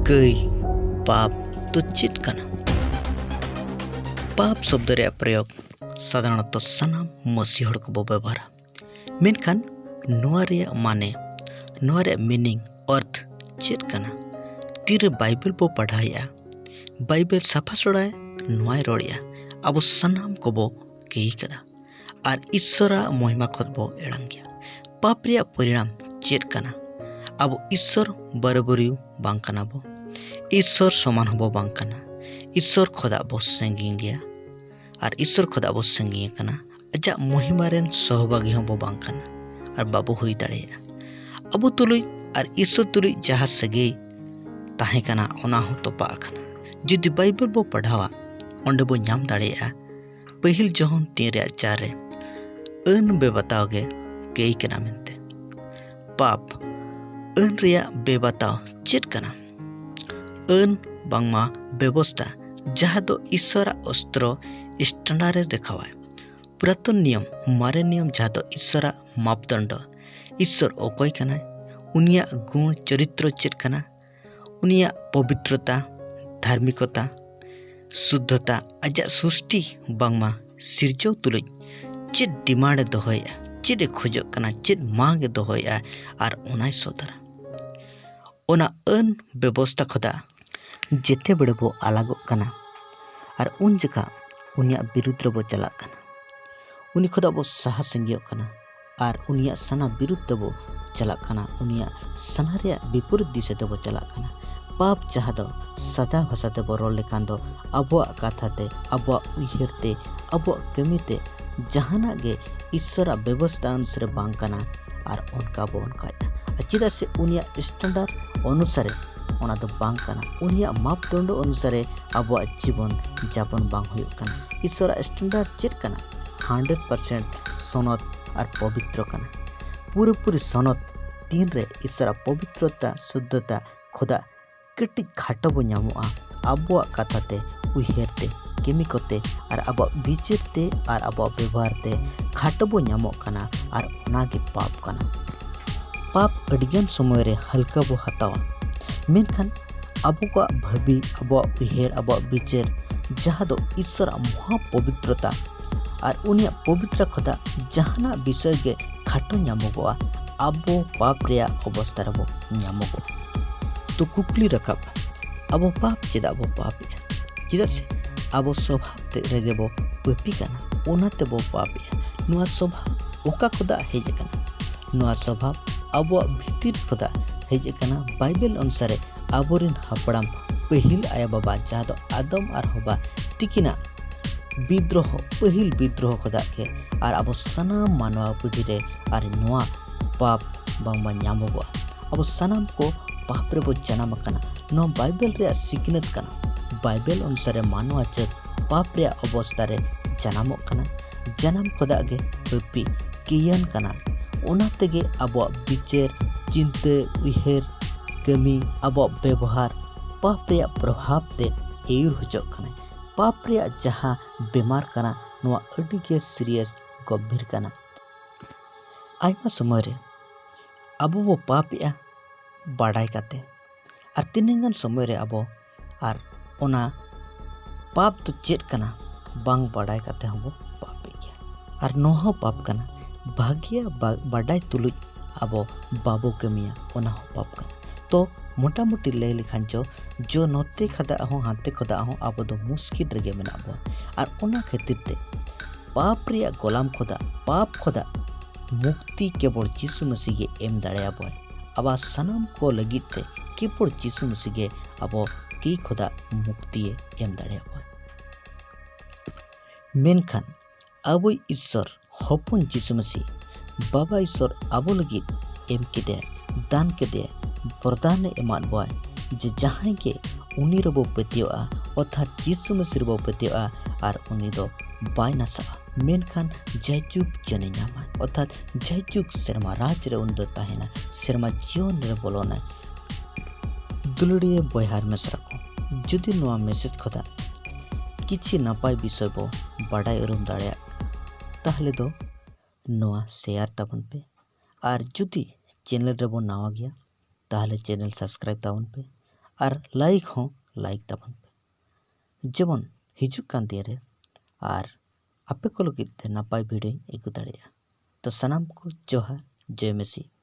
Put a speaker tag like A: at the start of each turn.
A: कई पाप तो चेत कना। पाप शब्द रे प्रयोग साधारणतः सानाम मसी हड़ को व्यवहार मेनखान नोआ रे माने नोआ रे मीनिंग अर्थ चेत कना। तीर बाइबल बो पढ़ाया बाइबल साफा सड़ाए नोआय रोड़िया अब सानाम को बो कई कदा और ईश्वरा महिमा खत बो एड़ांगिया। पाप रे परिणाम चेत कना। अब ईश्वर बराबरी बांग कना बो, ईश्वर समान हबो बांग कना, ईश्वर खोदा बो संगी गया और ईश्वर खोदा बो संगी कना अजा महिमा रेन सहभागी हबो बांग कना और बाबू हुई दाड़ेया। अब तुलुई और ईश्वर तुलुई जहाँ सगे ताहे कना ओना हो तोपा कना। जुदी बाइबल बो पढ़ावा ओंडे बो नाम दाड़ेया पहिल जहन 3:4 रे अन बेबताओगे कई कना मेनते। पाप अन रिया बेबताओ चेत कना। अन बांगमा व्यवस्था जहाँ दो ईश्वरा अस्त्र स्टैंडर्ड देखावाय। पुरातन नियम मारे नियम जहाँ दो ईश्वरा मापदंड ईश्वर ओकोय कना उनिया गुण चरित्र चेत कना। उनिया पवित्रता धार्मिकता शुद्धता आजा सृष्टि बांगमा सिरजौ तुलुई चेत डिमांड दोहया चेत खोजो कना चेत मांग दोहया और ओनाय सदरा। ओना अन व्यवस्था खोदा जेते बड़े बो अलगो कना और उन जगह उनिया विरुद्ध बो चला कना। उनी खोदा बो साहा संगियो कना और उनिया सना विरुद्ध बो चला कना। उनिया सना रे विपरीत दिशा दो बो चला कना। पाप जहाँ दो सदा भाषाते बो रोल लेखान दो अबो कथाते अबो उयहरते अबो कमीते जहाना गे ईश्वरा व्यवस्था अनुसार बांग कना और उनका बो उनका चिदा से उनिया स्टैंडर्ड अनुसारे ओना दो बांग कना। उनिया मापदंड अनुसारे अबो जीवन जापन बांग हुयुग कना। ईश्वरा स्टैंडर्ड चेत कना 100% सनत और पवित्र कना। पूरी सनत तीन रे ईश्वरा पवित्रता शुद्धता खुदा कटी खाटो बो नामुआ अबो कथाते उयहरते केमिकोते और अब विचारते और अब व्यवहारते खाटो बो नामो कना और ओनागे पाप कना। पाप अडिगन समय रे हल्का बो हतावा मेनखान अबो को भाबी अबो उयहर अबो विचार जहाँ दो ईश्वर महा पवित्रता और उनिया पवित्र खोदा जहाना विषय के खाटो नामोगोआ अबो पाप रे अवस्था रबो नामोगोआ। तो कुकली रकाब अबो पाप चेदा बो पाप चेदा से अबो स्वभाव ते रेगे बो पापी कना ओनाते बो पाप नुआ स्वभाव ओका खुदा हेजे कना। नुआ स्वभाव अबो भीतिर खुदा हेजे कना। बाइबल अनुसार अबोरिन हपड़ाम पहिल आया बाबा जहाँ दो आदम और हवा तिकिना विद्रोह पहिल विद्रोह खुदा के और अबो सनाम मानवा पीढ़ी रे और नुआ पाप बांगबा नामोगोआ। अबो सनाम को पाप रे बो जन्म कना नो बाइबल रे सिकनत कना। बाइबल अनुसार मानवा चत पाप रे अवस्था रे जन्म कना। जन्म खुदा के पापी कियन कना ओना तेगे अबो विचार चिंता उयहर कमी अबो व्यवहार पाप रे प्रभाव ते एयुर होजो कना। पाप रे जहाँ बीमार कना नोआ अडी के सीरियस गंभीर कना। आयमा समय रे अबो वो पाप या बाडाय काते और तीनगान समय रे अबो और ओना पाप तो चेत कना बांग बाडाय काते हबो पाप गया और नोहा पाप कना भाग्य बाडाय तुलुज अबो बाबो कमिया ओना हो पाप कना। तो मोटा मोटी लय लेखान जो नोते खदा हो हाते खदा हो अबो दो मुश्किल रेगे मेना बो और ओना खातिर ते पाप रे गोलाम खोदा पाप खोदा मुक्ति केवल यीशु मसीह के एम दाड़ेया बो। अब सनाम को लगिते केवल यीशु मसीह के अब की खुदा मुक्ति एम दाड़ेया मेनखान अब ईश्वर हपन यीशु मसीह बाबा ईश्वर अब लगित एम के दान के वरदान एमाद बो जे जहाँ के उनी रबो पतियोआ अर्थात यीशु मसीह रबो पतियोआ और उनी दो बाय नासा मेनखान जयजुग जने नामा अर्थात जयजुग सेरमा राज रे उन दो ताहेना सेरमा जीवन रे बोलोना। दुलड़िए बहार मेसरा को जुदी नोआ मेसेज खोदा किछि नपाय विषय बो बाडाय उरुम दाड़ेया ताहले दो नोआ शेयर ताबन पे और जुदी चैनल रे बो नावा गया ताहले चैनल सब्सक्राइब ताबन पे और लाइक हो लाइक ताबन पे जेमन हिजुक कान दिन रे और आपे को लगित ते नापाय भिडियो इगु दाड़िया। तो सनाम को जोहार जय मसीह।